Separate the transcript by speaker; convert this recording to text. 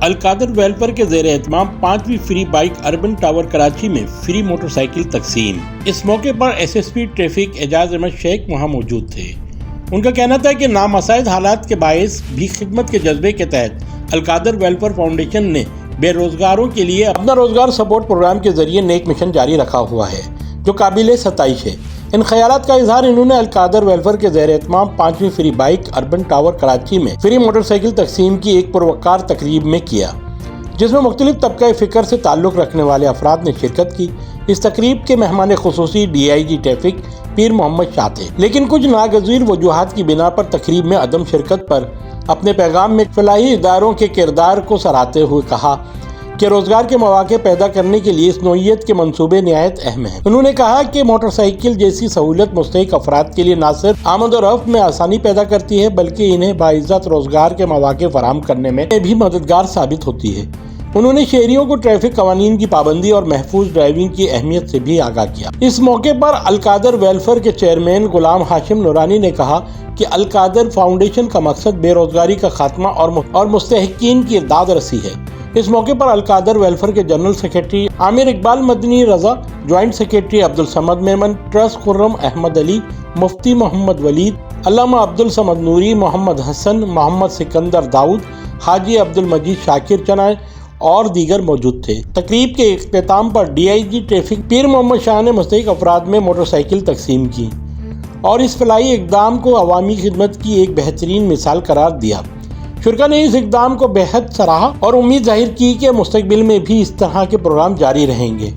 Speaker 1: القادر welfare کے زیر اہتمام 5ویں free bike urban tower Karachi میں فری موٹر سائیکل تقسیم۔ اس موقع پر S S P traffic Ejaz Ahmed Sheikh وہاں موجود تھے۔ ان کا کہنا تھا کہ نامساعد حالات کے باعث بھی خدمت کے جذبے کے تحت القادر ویلفیئر فاؤنڈیشن نے بے روزگاروں کے لیے اپنا روزگار سپورٹ پروگرام کے ذریعے نیک مشن جاری رکھا ہوا ہے، جو قابل ستائش ہے۔ ان خیالات کا اظہار انہوں نے القادر ویلفیئر کے زیر اہتمام 5ویں free bike urban tower Karachi میں فری موٹر سائیکل تقسیم کی ایک پروقار تقریب میں کیا، جس میں مختلف طبقہ فکر سے تعلق رکھنے والے افراد نے شرکت کی۔ اس تقریب کے مہمان خصوصی ڈی آئی جی ٹریفک پیر محمد شاہ تھے، لیکن کچھ ناگزیر وجوہات کی بنا پر تقریب میں عدم شرکت پر اپنے پیغام میں فلاحی اداروں کے کردار کو سراہتے ہوئے کہا کہ روزگار کے مواقع پیدا کرنے کے لیے اس نوعیت کے منصوبے نہایت اہم ہیں۔ انہوں نے کہا کہ موٹر سائیکل جیسی سہولت مستحق افراد کے لیے نہ صرف آمد و رفت میں آسانی پیدا کرتی ہے، بلکہ انہیں باعزت روزگار کے مواقع فراہم کرنے میں بھی مددگار ثابت ہوتی ہے۔ انہوں نے شہریوں کو ٹریفک قوانین کی پابندی اور محفوظ ڈرائیونگ کی اہمیت سے بھی آگاہ کیا۔ اس موقع پر القادر ویلفیئر کے چیئرمین غلام ہاشم نورانی نے کہا کہ القادر فاؤنڈیشن کا مقصد بے روزگاری کا خاتمہ اور مستحقین کی امداد رسی ہے۔ اس موقع پر القادر ویلفیئر کے general secretary Amir Iqbal Madni Raza, joint secretary Abdul Samad Memon, trust Khurram Ahmed Ali, Mufti Muhammad Walid, Allama Abdul Samad نوری، محمد حسن، محمد سکندر داؤد، حاجی عبدالمجید شاکر چنائے اور دیگر موجود تھے۔ تقریب کے اختتام پر ڈی آئی جی ٹریفک پیر محمد شاہ نے مستحق افراد میں موٹر سائیکل تقسیم کی اور اس فلاحی اقدام کو عوامی خدمت کی ایک بہترین مثال قرار دیا۔ شرکا نے اس اقدام کو بے حد سراہا اور امید ظاہر کی کہ مستقبل میں بھی اس طرح کے پروگرام جاری رہیں گے۔